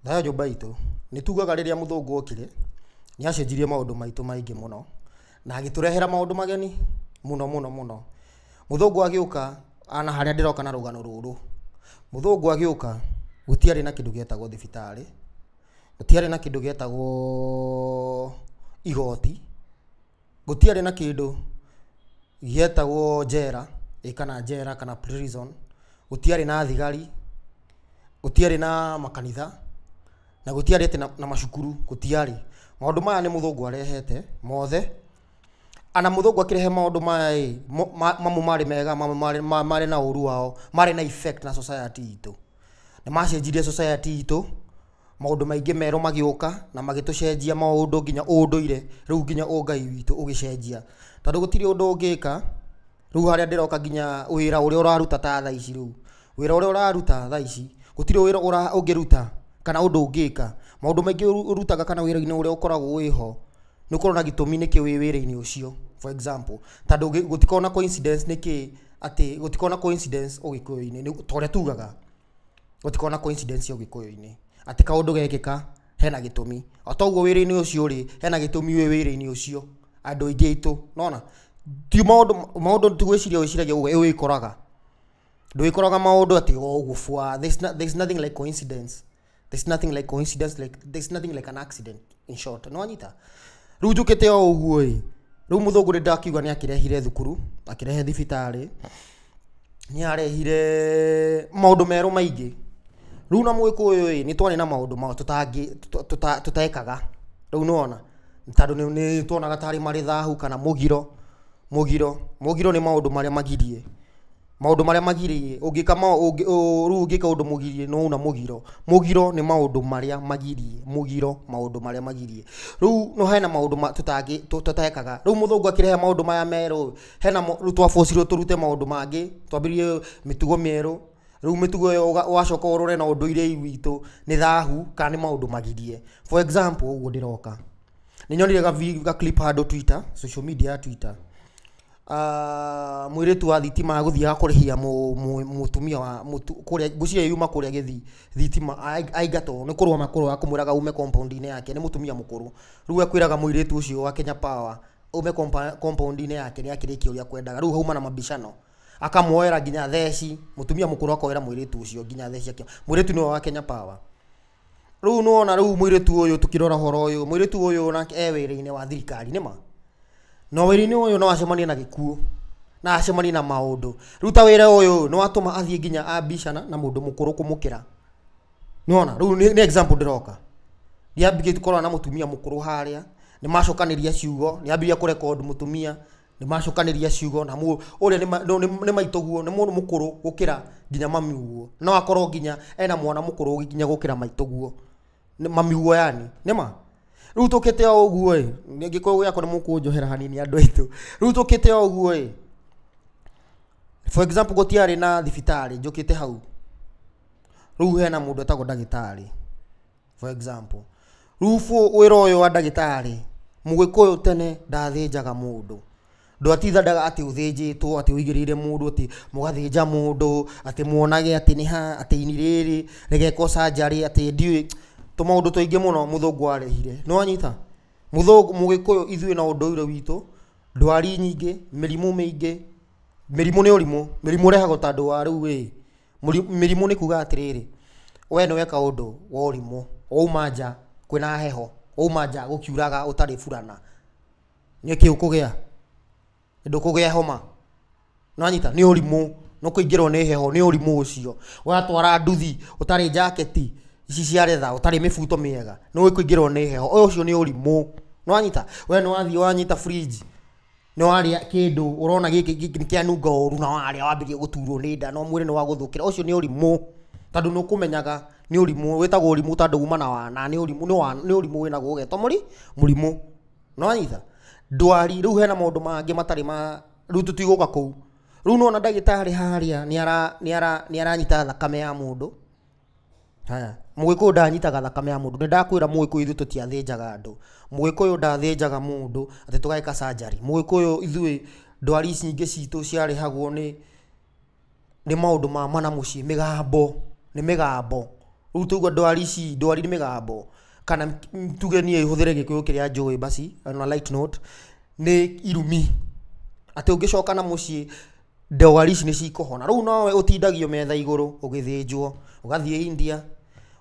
Nayo nyũmba itũ nĩ tugaga rĩrĩa mũthũngũ okire nĩ acenjirie maũndũ maitũ maingĩ mũno na agĩtũrehera maũndũ mageni mũno mũno mũno. Mũthũngũ agĩũka ana harĩa ndĩroka na rũgano rũrũ. Mũthũngũ agĩũka gũtiarĩ na kĩndũ gĩetagwo thibitarĩ, gũtiarĩ na kĩndũ gĩetagwo igoti, gũtiarĩ na kĩndũ gĩetagwo njera, kana njera kana prison, gũtiarĩ na thigari, gũtiarĩ na makanitha na gũtiarĩ ati na macukuru, gũtiarĩ. Maũndũ maya nĩ mũthũngũ arehete mothe. Ana mũthũngũ akĩrehe maũndũ maya mamwe marĩ mega, mamwe marĩ na ũru wao, marĩ na effect na society itũ. Nĩ macenjirie society itũ, maũndũ maingĩ merũ magĩũka na magĩtũcenjia maũndũ nginya ũndũire, rĩu nginya ũngai witũ ũgĩcenjia. Tondũ gũtirĩ ũndũ ũngĩka, rĩu harĩa ndĩroka nginya wĩra ũrĩa ũraruta ta thaa ici rĩu. Wĩra ũrĩa ũraruta thaa ici, gũtirĩ wĩra ũngĩruta kana ũndũ ũngĩka. Maũndũ maingĩ ũrutaga kana wĩra-inĩ ũrĩa ũkoragwo wĩho, nĩ ũkorwo na gĩtũmi nĩkĩ wĩ wĩra-inĩ ũcio. For example, tondũ gũtikorwo na coincidence nĩkĩ atĩ gũtikorwo na coincidence ũgĩkũyũ-inĩ, ta ũrĩa tugaga gũtikorwo na coincidence ũgĩkũyũ-inĩ, atĩ kaũndũ gekĩka hena gĩtũmi. O ta ũguo wĩra-inĩ ũcio rĩ, hena gĩtũmi wĩ wĩra-inĩ ũcio. Andũ aingĩ aitũ, nona ti maũndũ tugwĩciria wĩciragia ũguo wĩkoraga. Ndwĩkoraga maũndũ atĩ ũguo bwa. There's nothing like coincidence. There's nothing like coincidence, there's nothing like an accident, in short. No anyita. Rĩu njũkĩte o ũguo ĩ, rĩu mũthũngũ nĩ ndakiuga nĩ akĩrehire thukuru, akĩrehe thibitarĩ, nĩ arehire maũndũ merũ maingĩ. Rĩu na Mũgĩkũyũ ĩ, nĩ twarĩ na maũndũ mao tũtekaga. Rĩu nĩwona, tondũ nĩ tuonaga tarĩ marĩ thahu kana mũgiro nĩ maũndũ marĩa magirie. Maũndũ marĩa magirie, ũngĩka rĩu ũngĩka ũndũ mũgirie no una mũgiro. Mũgiro nĩ maũndũ marĩa magirie, maũndũ marĩa magirie. Rĩu no hena maũndũ tũtekaga. Rĩu mũthũngũ akĩrehe maũndũ maya merũ, hena rĩu twabocirwo tũrute maũndũ mangĩ, twambĩrĩrie mĩtugo mĩerũ. Rĩu mĩtugo ĩyo wacoka ũrore na ũndũire witũ nĩ thahu kana nĩ maũndũ magirie. For example, ũguo ndĩroka, nĩ nyonire ga clip handũ Twitter, social media ya Twitter. Mũirĩtu wa thitima gũthiaga kũrĩhia mũtumia wa kũrĩa ngũciria yuma kũrĩa Gĩthii thitima aingatwo nĩ kũrũa kũmwĩraga ume compound-inĩ yake, nĩ mũtumia mũkũrũ. Rĩu akwĩraga mũirĩtu ũcio wa Kenya Power ume compound-inĩ yake nĩ akĩrĩkia ũrĩa kwendaga. Rĩu hauma na mabicano, akamuoera nginya theci, mũtumia mũkũrũ akoera mũirĩtu ũcio nginya theci yake. Mũirĩtu nĩwe wa Kenya Power. Rĩu nĩwona rĩu mũirĩtu ũyũ tũkĩrora horo ũyũ, mũirĩtu ũyũ nake wĩra-inĩ wa thirikari nĩma. No wĩra-inĩ ũyũ no acemanie na gĩkuũ na acemanie na maũndũ. Rĩu ta wĩra ũyũ no atũma athiĩ nginya ambicana na mũndũ mũkũrũ kũmũkĩra. Nĩwona, rĩu nĩ example ndĩroka. Nĩambĩrĩirie gũkorwo na mũtumia mũkũrũ harĩa, nĩ macokanĩria ciugo, nĩambĩrĩirie kũrekondi mũtumia, nĩ macokanĩria ciugo na ũrĩa nĩ maitũguo, nĩ mũndũ mũkũrũ gũkĩra nginya mami ũguo. No akorwo nginya ena mwana mũkũrũ nginya gũkĩra maitũguo. Mami ũguo yani, nĩma. Rĩu tũkĩte o ũguo ĩ, Gĩkũyũ gĩakwa nĩ mũkũnjohera hanini andũ aitũ. Rĩu tũkĩte o ũguo ĩ, for example gũtiarĩ na thibitarĩ, njũkĩte hau. Rĩu hena mũndũ etagwo ndagĩtarĩ, for example. Rĩu wĩra ũyũ wa ndagĩtarĩ, Mũgĩkũyũ tene ndathĩnjaga mũndũ. Ndwatithandaga atĩ ũthĩnjĩtwo, atĩ ũigĩrĩire mũndũ, atĩ mũgathĩnja mũndũ, atĩ muonage atĩ nĩ ha, atĩ ini rĩrĩ rĩgekwo surgery, atĩ ndiũĩ tũmaũndũ tũingĩ mũno mũthũngũ arehire. Nĩ wanyita? Mũgĩkũyũ ithuĩ na ũndũire witũ, ndwari nyingĩ, mĩrimũ mĩingĩ. Mĩrimũ nĩ ũrimũ, mĩrimũ ũrehagwo tondũ wa rĩu ĩ, mĩrimũ nĩ kuga atĩrĩrĩ, we nĩ weka ũndũ wa ũrimũ, wauma nja kwĩna heho, wauma nja gũkiuraga ũtarĩ burana, nĩkĩ ũkũgĩa? Ndũkũgĩa homa. Nĩ wanyita? Nĩ ũrimũ, no kũingĩrwo nĩ heho, nĩ ũrimũ ũcio. Watwara nduthi ũtarĩ jaketi ici cia retha, ũtarĩ mĩbuto mĩega, nĩ kũingĩrwo nĩ heho, ũcio nĩ ũrimũ. Nĩ wanyita? We nĩ wathiĩ wanyita fridge, nĩ warĩa kĩndũ ũrona gĩkĩ nĩ kĩanunga ũru na warĩa wambĩrĩria gũturwo nĩ nda, no mwĩrĩ nĩ wagũthũkĩra, ũcio nĩ ũrimũ. Tondũ nĩ ũkũmenyaga nĩ ũrimũ, wĩtagwo ũrimũ tondũ uma na wana, nĩ ũrimũ wĩnaguo ũgetwo mũrimũ. Nĩ wanyita? Ndwari, rĩu hena maũndũ mangĩ matarĩ rĩu tũtigũka kũu. Rĩu nona ndagĩtarĩ harĩa nĩ aranyita thakame ya mũndũ. Haya, Mũgĩkũyũ ndanyitaga thakame ya mũndũ. Nĩ ndakwĩra Mũgĩkũyũ ithuĩ tũtiathĩnjaga andũ. Mũgĩkũyũ ndathĩnjaga mũndũ atĩ tũgeka surgery. Mũgĩkũyũ ithuĩ ndwari ici nyingĩ citũ ciarehagwo nĩ maũndũ ma mana mũciĩ, mĩgambo, nĩ mĩgambo. Riu tuga ndwari ni migambo kana tuge nie huthire gikuyu kiria njui basi on a light note ni irumi ati ungicoka na mucii ndwari ici ni cikuhona. Riu nowe utindagio metha iguru ugithinjwo ugathie India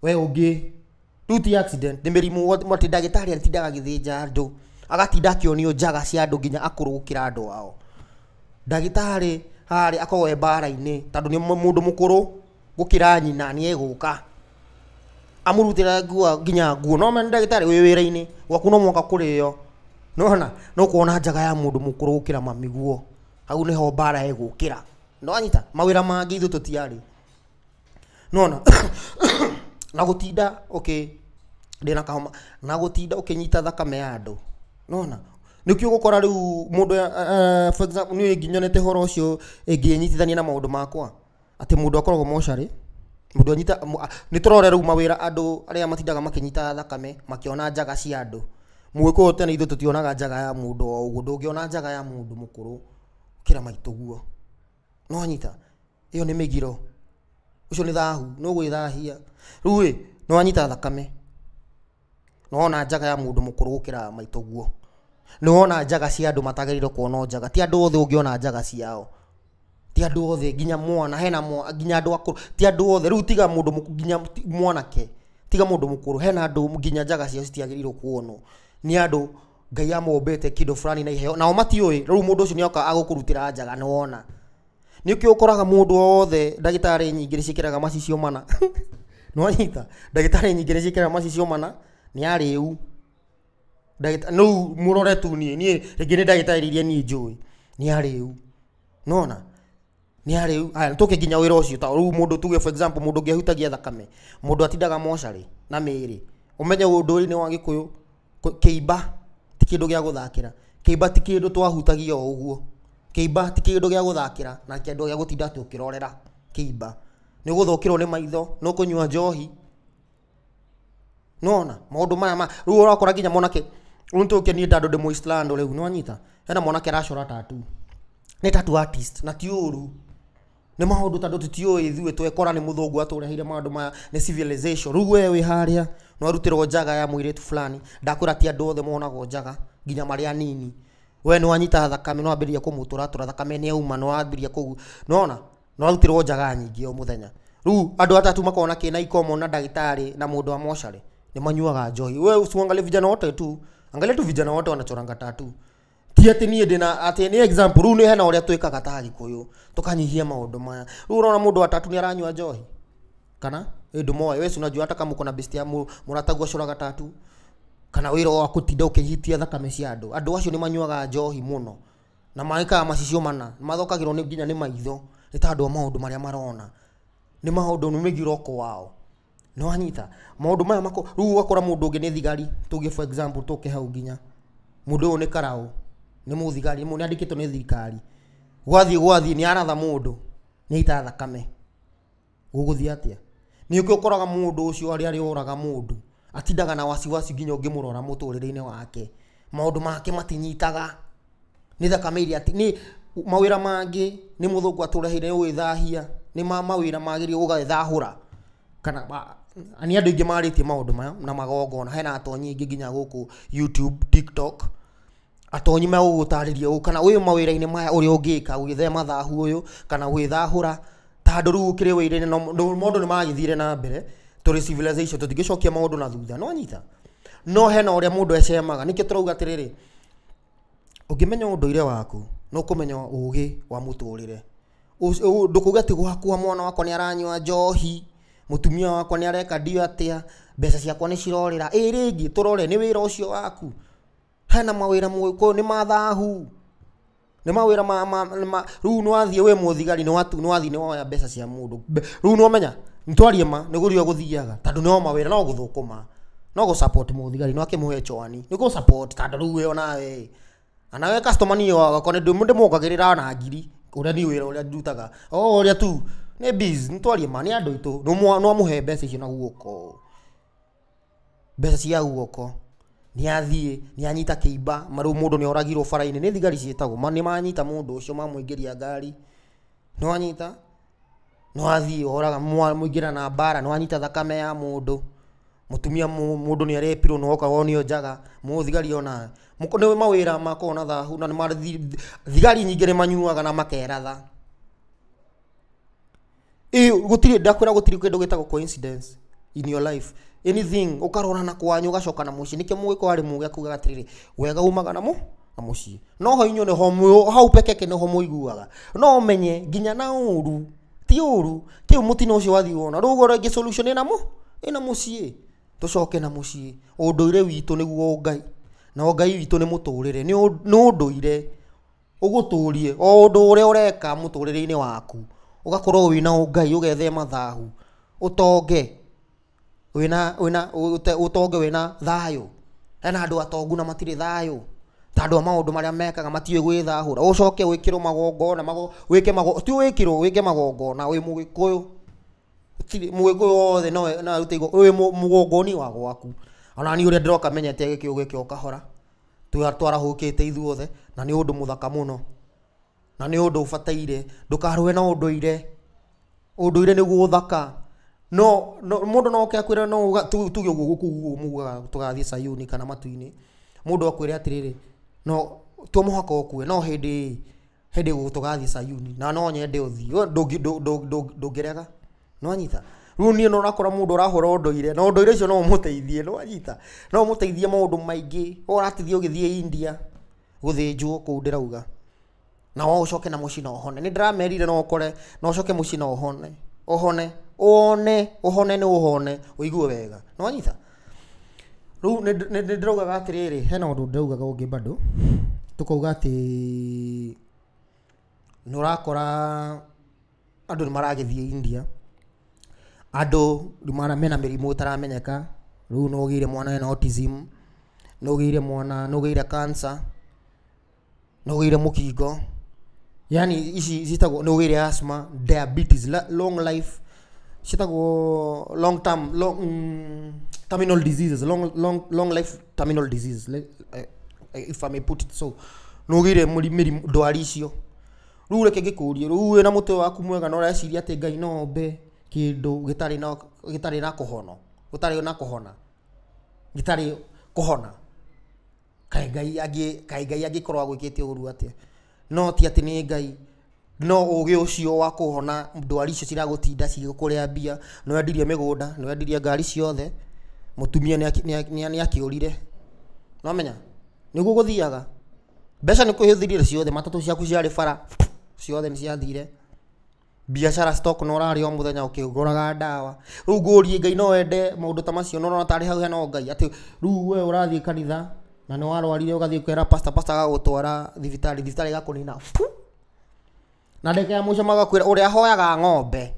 we ungi riu ti accident ni mirimu mati ndagitari atindaga githinja andu agatinda akionio njaga cia andu nginya akuru gukira andu ao. Ndagitari hari akowe bara-ini tondu ni mundu mukuru gukira nyina ni eguka amurutira nguo nginya nguo no mena ndagitari wi wira-ini waku no mwanka kurio nona no kuona njaga ya mundu mukuru gukira mami guo hau niho bara egukira no anyita mawira mangi ithu tutiari nona na gutinda okay ndina kahoma na gutinda ukinyita thakame ya andu nona nikio gukora riu mundu for example ni nginyonete horo ucio inginyitithania na maundu makwa ati mundu akoragwo moshari mundu anyita ni turore riu mawira andu aria matindaga makinyita thakame makiona njaga cia andu mwiko tene ithu tutionaga njaga ya mundu o uguo ndungiona njaga ya mundu mukuru kira maitu guo no anyita iyo ni migiro ucio ni thahu no gwithahia riu no anyita thakame no ona njaga ya mundu mukuru gukira maitu guo no ona njaga cia andu matagiriro kuona njaga ti andu othe ungiona njaga ciao ti andu othe nginya mwana hena nginya andu akuru ti andu othe riu tiga mundu nginya mwanake tiga mundu mukuru hena andu nginya njaga ciao citiagiriro kuonwo ni andu Ngai amombete kindo fulani na iheo nao matioi riu mundu ucio nioka agukurutira njaga nona nikio ukoraga mundu othe ndagitari nyingi nicikiraga macicio mana no anyita ndagitari nyingi nicikiraga macicio mana ni ariu ndagitari no murore tu nie ringi ni ndagitari iria nie njui ni ariu nona ni ariu aya tuke nginya wira ucio ta riu mundu tuge for example mundu ngehutagia thakame mundu atindaga moshari na miri umenye unduri-ini wa Gikuyu kiimba ti kindu gia guthakira kiimba ti kindu twahutagia o uguo kiimba ti kindu gia guthakira na kindu gia gutinda tukirorera kiimba ni guthukirwo ni maitho no kunywa njohi nona maundu maya riu urakora nginya monake untuke ni ndandu ndi Muislaand riu no anyita hena monake aracora tatu ni tattoo artist na ti uru ni maundu tondu tutioi ithuĩ twekora ni muthungu atureheire maundu maya ni civilization riu we wi haria no arutirwo njaga ya muiritu fulani ndakwira ti andu othe monago njaga nginya maria nini we no anyita thakame no ambiria kumutura thakame ni auma no ambiria kugu nona no arutirwo njaga nyingi o muthenya riu andu atatu makona kina ikomo na ndagitari na mundu wa moshari ni manyuaga njohi we usiangalie vijana wote tu angalia tu vijana wote wanachoranga tatu ti ati nie ndina ati ni example riu ni hena uria twikaga ta Gikuyu tukanyihia maundu maya riu urona mundu wa tatu ni aranyua njohi kana ndu moyo wewe unajua hata kama uko na besti ya muratagua coraga tatu kana wira wa kutinda ukihitia thakame cia andu acio ni manyuaga njohi muno na maikaga macicio mana mathokagirwo ni nginya ni maitho ni tondu maundu maria marona ni maundu ni migiroko wao no anyita maundu maya mako riu wakora mundu ungi ni thigari tuge for example tuke hau nginya mundu uyu ni karau ni muthigari ni andikitwo ni thirikari gwathie ni aratha mundu ni ita thakame guguthia atia ni ukikoraga mundu ucio ari uraga mundu atindaga na wasiwasi nginya ungimurora muturire-ini wake maundu make matinyitaga ni thakame iria ni mawira mangi ni muthungu atureheire withahia ni mawira magirio ugathahura kana ani andu ingi maritie maundu maya na magongona hena atonyi ingi nginya guku YouTube TikTok atonyi magugutariria kana uyu mawira-ini maya uri ungika ugithema thahu uyu kana withahura tondu riu ukiri wira-ini no maundu ni magithire na mbere turi civilization tutingicokia maundu na thutha no anyita no hena uria mundu ecemaga nikio turauga atiriri ungimenya unduire waku no kumenya ugi wa muturire ndukuga ati gwakwa mwana wakwa ni aranywa njohi mutumia wakwa ni areka ndio atia mbeca ciakwa ni cirorira ringi turore ni wira ucio waku hena mawira mwiko ni mathahu ni mawira riu nwathie we muthigari nwathie ni woya mbeca cia mundu riu nwamenya ntwarie ma ni gurio guthiaga tondu no mawira no guthukuma no go support muthigari no akimuhe choani ni go support tondu riu we onawe anawe customer ni waga kone ndu mukagirira na ngiri uria ni wira uria ndutaga uria tu ni biz ntwarie ma ni andu itu no amuhe mbeca icio na guoko mbeca cia guoko ni athie ni anyita kiimba maru mundu ni oragirwo bara-ini ni thigari cietagwo ni manyita mundu ucio mamuingiria ngari no anyita no athii oraga muingira na bara no anyita thakame ya mundu mutumia mundu ni arepirwo no oka wonio njaga muthigari ona mukone mawira makona thahu na ni thigari nyingĩ nĩ manyuaga na makeratha gutiri ndakwira gutiri kĩndũ gĩtagwo coincidence in your life anything ukarora na kwanyu ugacoka na muciĩ nĩkĩo mũgĩko arĩ muge kuga atirĩrĩ wega umaga na muciĩ no ho inyo nĩ hau pekeke nĩ ho mũiguaga no menye nginya na uru ti uru kĩu mutino ũcio wathi wona rũgo rĩngĩ solution ĩna muciĩ tucoke na muciĩ ũndũire witũ nĩguo Ngai na Ngai witũ nĩ mũtũrĩre nĩ ũndũire ũgũtũrie o ũndũ ũrĩa ũreka mũtũrĩre-inĩ waku ugakorwo wina Ngai ũgethema thahu utonge utonge wina thayo hena andũ atongu na matirĩ thayo tandũ maũndũ marĩa mekaga matiũĩ gwĩthahũra ucoke wĩkĩrwo magongona wĩke ti wĩkĩrwo wĩke magongona wĩ mũgĩkũyũ wothe no na rutĩgo wĩ mũgongoni wa gwaku ona ni ũrĩa ndĩroka menyete gĩkĩo gĩkĩ okahora twarahũkĩte ithuothe na nĩ ũndũ mũthaka mũno na nĩ ũndũ ũbataire ndũkarũe na ũndũire nĩguo ũthaka no mũndũ no akwĩra no tuge ũguo gũkũ mugaga tũgathiĩ Sayuni kana matu-inĩ mũndũ akwĩre atirĩrĩ no to mũhaka ũkue no hĩndĩ tũgathiĩ Sayuni na no nyende ũthiĩ ndũngĩrega no anyita rĩu niĩ no nakora mũndũ ũrahũra ũndũire na ũndũire ũcio no ũmũteithie no anyita no ũmũteithie maũndũ maingĩ ũratithia ũgĩthiĩ India gũthĩnjwo kũu ndĩrauga na ũcoke na muciĩ na ũhone nĩ ndĩramerire no ũkore no ũcoke muciĩ na ũhone nĩ ũhone ũigue wega no anyita rĩu nĩ ndĩraugaga atĩrĩrĩ hena ũndũ ndĩraugaga ũngĩ bado tũkauga atĩ nĩ ũrakora andũ nĩ maragĩthiĩ India andũ mena mĩrimũ ĩtaramenyeka rĩu no ũgĩire mwana wĩna autism no ũgĩire mwana no ũgĩire cancer no ũgĩire mũkingo yani ici citagwo no ũgĩire asthma diabetes long life citagwo long terminal diseases long life terminal diseases if I may put it so no ũgĩire mĩrimũ ndwari icio rĩu reke ngĩkũrie rĩu wĩna mũtwe waku mwega no ũreciria atĩ Ngai no mbe kĩndũ gĩtarĩ na kũhona kaĩ Ngai angĩkorwo agwĩkĩte ũru atĩa no ti atĩ nĩ Ngai no ũgĩ ũcio wa kũhona ndwari icio ciragũtinda cigĩkũrĩa mbia no endirie mĩgũnda no endirie ngari ciothe mũtumia nĩ akĩũrire no menya nĩguo gũthiaga mbeca nĩ kwĩhũthĩrire ciothe matatũ ciaku ciarĩ bara ciothe nĩ ciathire biashara stock no rarĩ o mũthenya ũkĩgũraga ndawa rĩu ngũrie Ngai no ende maũndũ ta macio no tarĩ hau hena Ngai atĩ rĩu we ũrathiĩ kanitha na nĩ warwarire ũgathiĩ kwĩra pastor agagũtwara thibitarĩ gakũnina na ndeke ya mũico magakwĩra ũrĩa ahoyaga ng'ombe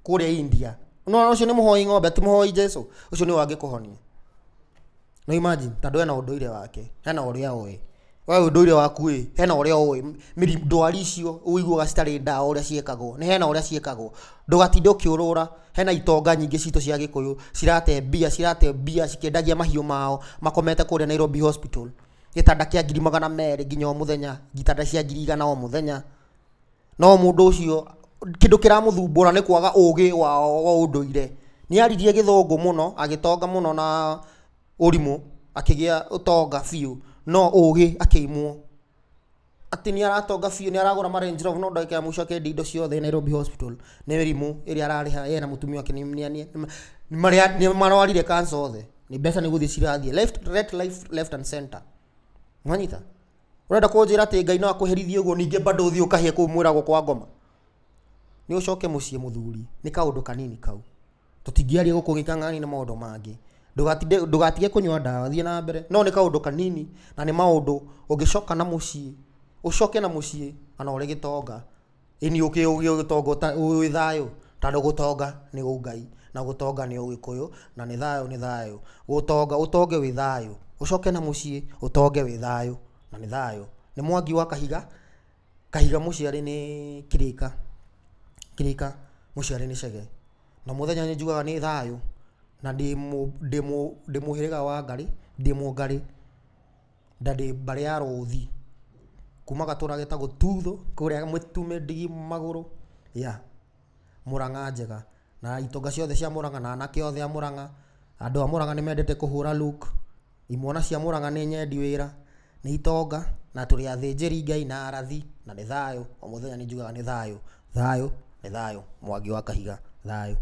kũrĩa India no ũcio nĩ mũhoi ng'ombe ti mũhoi Jesu ũcio nĩ wangĩkũhonia no imagine tondũ hena ũndũire wake hena ũrĩa ũĩ wewe ũndũire waku hena ũrĩa ũĩ mĩrimũ ndwari icio ũiguaga citarĩ ndawa ũrĩa ciĩkagwo nĩ hena ũrĩa ciĩkagwo ndũgatinde ũkĩũrũra hena itonga nyingĩ citũ cia Gĩkũyũ cirate mbia cikĩendagia mahiũ mao makomete kũrĩa Nairobi hospital gĩtanda kĩa 200,000 nginya o mũthenya gĩtanda cia 100,000 o mũthenya no mũndũ ũcio kĩndũ kĩramũthumbũra nĩ kwaga ũgĩ wa ũndũire nĩ aririe gĩthũngũ mũno agĩtonga mũno na ũrimũ akĩgĩa ũtonga biũ no ũgĩ akĩimwo atĩ nĩ aratonga biũ nĩ aragũra ma Range Rover no ndagĩka ya mũico akĩendia indo ciothe Nairobi hospital nĩ mĩrimũ ĩrĩa ararĩha yeye na mũtumia wake nĩ marwarire cancer othe nĩ mbeca nĩ gũthiĩ cirathiĩ left and center mwanyita ũrenda kũnjĩra atĩ Ngai no akũherithie ũguo ningĩ bado ũthiĩ ũkahie kũu mwĩragwo kwa ngoma nĩ ũcoke mũciĩ mũthuri nĩ kaũndũ kanini kau tũtingĩaria gũkũ gĩkang'ani na maũndũ mangĩ ndũgatige kũnyua ndawa thiĩ na mbere no nĩ kaũndũ kanini na nĩ maũndũ ũngĩcoka na mũciĩ ũcoke na mũciĩ ana ũrĩ gĩtonga ini ũgĩtonga wĩ thayũ tondũ gũtonga nĩ Ngai na gũtonga nĩ Ũgĩkũyũ na nĩ thayũ gũtonga ũtonge wĩ thayũ ũcoke na mũciĩ ũtonge wĩ thayũ na nĩ thayũ nĩ mwangi wa kahiga mũciarĩ nĩ kĩrĩka mũciarĩ nĩ cege na mũthenya nĩ njugaga nĩ thayũ na ndĩ mũhĩrĩga wa Ngarĩ ndĩ Mũngarĩ ndĩ mbarĩ ya Rũthi kuma gatũra getagwo Tuthu kũrĩa Mũtume Ndigi Magũrũ ya Murang'a njega na itonga ciothe cia Murang'a na anake othe a Murang'a. Andu a Murang'a nimendete kuhura Luke. Imwana cia Murang'a ni nyendi wira, ni itonga na turi athinjiri Ngai na arathi na ni thayo. O muthenya ni njugaga ni thayo, thayo, ni thayo. Mwangi wa Kahiga, thayo.